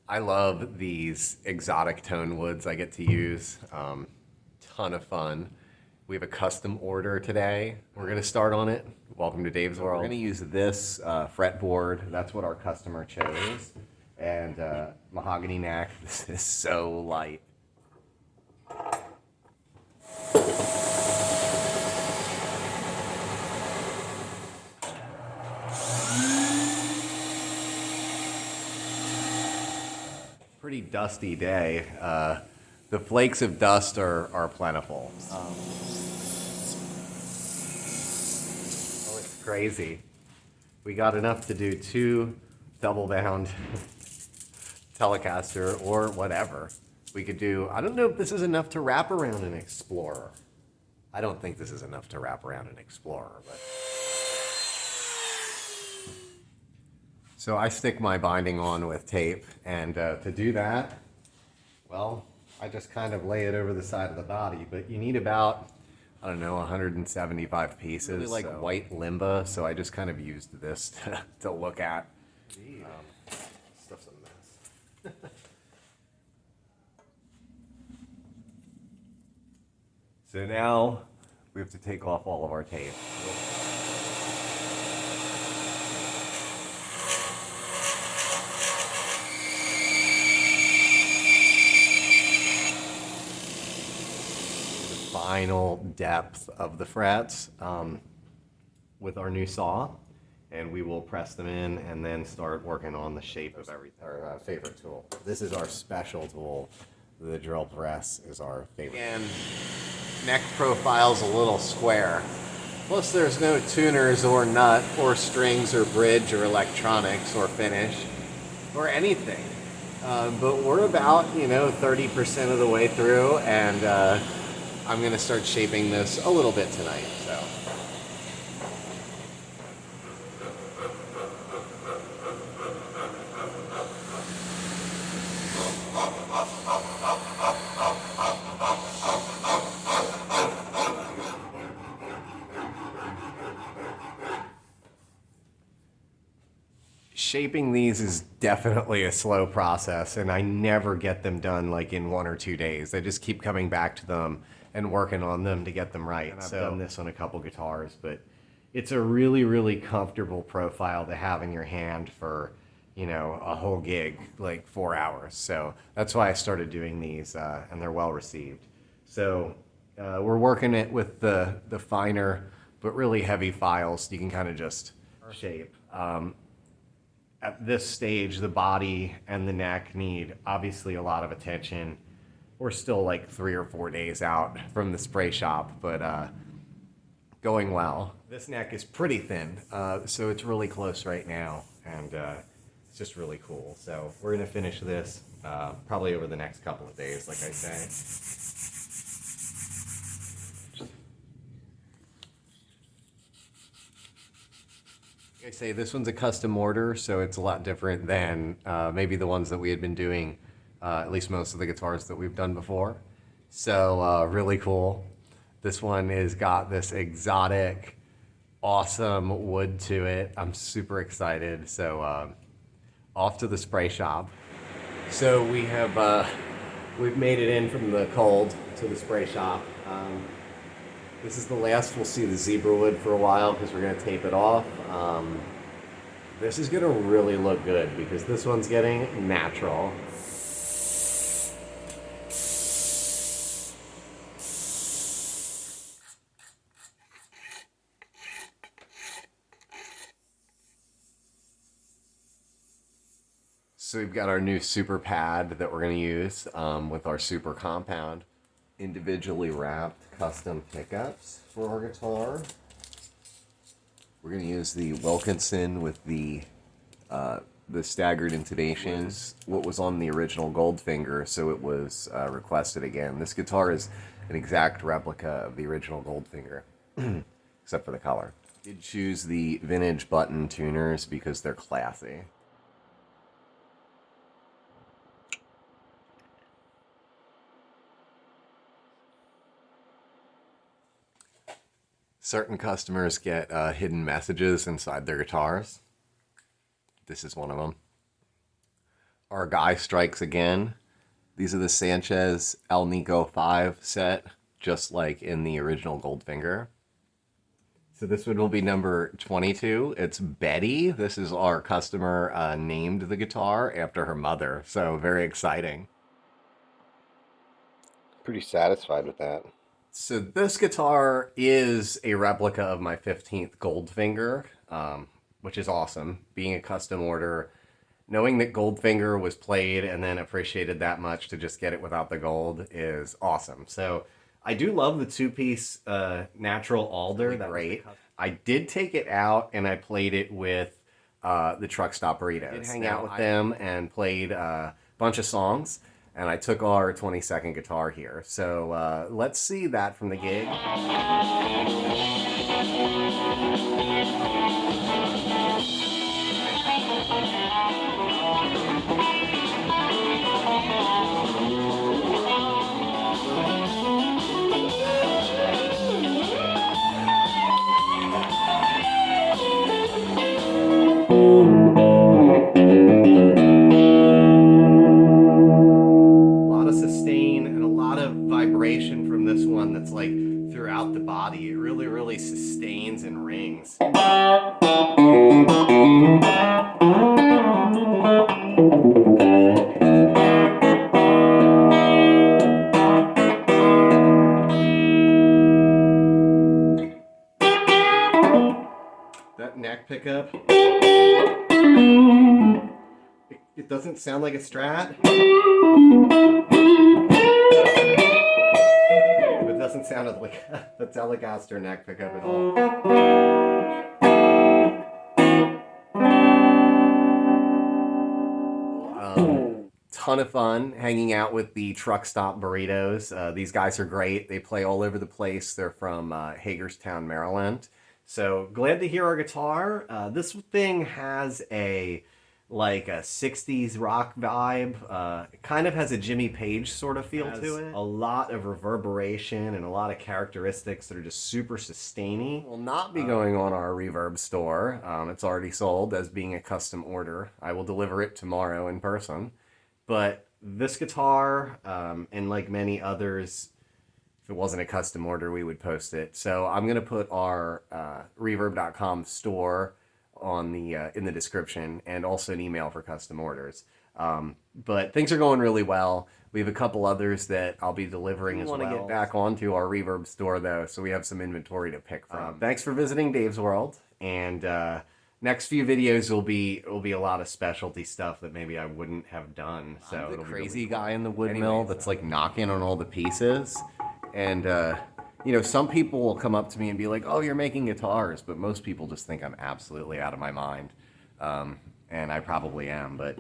I love these exotic tone woods I get to use. Ton of fun. We have a custom order today. We're going to start on it. Welcome to Dave's World. We're going to use this fretboard. That's what our customer chose. And mahogany neck. This is so light. Pretty dusty day. The flakes of dust are plentiful. Oh, it's crazy. We got enough to do 2 double bound Telecaster or whatever. We could do, I don't know if this is enough to wrap around an Explorer. I don't think this is enough to wrap around an Explorer, but. So I stick my binding on with tape, and to do that, well, I just kind of lay it over the side of the body, but you need about, I don't know, 175 pieces. Really like white limba, so I just kind of used this to look at. Stuff's a mess. So now we have to take off all of our tape. Final depth of the frets with our new saw, and we will press them in and then start working on the shape of everything. Our favorite tool. This is our special tool. The drill press is our favorite. And neck profile's a little square. Plus there's no tuners or nut or strings or bridge or electronics or finish or anything. But we're about, 30% of the way through, and I'm gonna start shaping this a little bit tonight, so. Shaping these is definitely a slow process, and I never get them done like in 1 or 2 days. I just keep coming back to them and working on them to get them right. And I've done this on a couple guitars, but it's a really, really comfortable profile to have in your hand for, a whole gig, like 4 hours. So that's why I started doing these, and they're well received. So we're working it with the finer, but really heavy files. You can kind of just shape. At this stage, the body and the neck need obviously a lot of attention. We're still like 3 or 4 days out from the spray shop, but going well. This neck is pretty thin, so it's really close right now, and it's just really cool. So we're gonna finish this probably over the next couple of days, like I say. Like I say, this one's a custom order, so it's a lot different than maybe the ones that we had been doing, at least most of the guitars that we've done before. So really cool. This one has got this exotic, awesome wood to it. I'm super excited. So off to the spray shop. So we've made it in from the cold to the spray shop. This is the last we'll see the zebra wood for a while because we're going to tape it off. This is going to really look good because this one's getting natural. So we've got our new super pad that we're going to use with our super compound. Individually wrapped custom pickups for our guitar. We're going to use the Wilkinson with the staggered intonations, what was on the original Goldfinger, so it was requested again. This guitar is an exact replica of the original Goldfinger, except for the color. I did choose the vintage button tuners because they're classy. Certain customers get hidden messages inside their guitars. This is one of them. Our guy strikes again. These are the Sanchez El Nico 5 set, just like in the original Goldfinger. So this one will be number 22. It's Betty. This is our customer named the guitar after her mother. So very exciting. Pretty satisfied with that. So this guitar is a replica of my 15th Goldfinger, which is awesome. Being a custom order, knowing that Goldfinger was played and then appreciated that much to just get it without the gold is awesome. So I do love the two-piece natural alder. That's great. I did take it out and I played it with the Truck Stop Burritos. I did hang out with them and played a bunch of songs. And I took our 22nd guitar here. So let's see that from the gig. From this one that's like throughout the body. It really sustains and rings. That neck pickup, it doesn't sound like a Strat. It doesn't sound like a Telecaster neck pickup at all. Ton of fun hanging out with the Truck Stop Burritos. These guys are great. They play all over the place. They're from Hagerstown, Maryland. So glad to hear our guitar. This thing has a 60s rock vibe. It kind of has a Jimmy Page sort of feel to it. A lot of reverberation and a lot of characteristics that are just super sustaining. Will not be going on our Reverb store. It's already sold as being a custom order. I will deliver it tomorrow in person. But this guitar, and like many others, if it wasn't a custom order, we would post it. So I'm gonna put our reverb.com store on the in the description, and also an email for custom orders. But things are going really well. We have a couple others that I'll be delivering as well. We want to get back onto our Reverb store though, so we have some inventory to pick from. Thanks for visiting Dave's World, and next few videos will be a lot of specialty stuff that maybe I wouldn't have done. So I'm the crazy guy in the wood mill that's like knocking on all the pieces, and you know, some people will come up to me and be like, "Oh, you're making guitars," but most people just think I'm absolutely out of my mind, and I probably am. But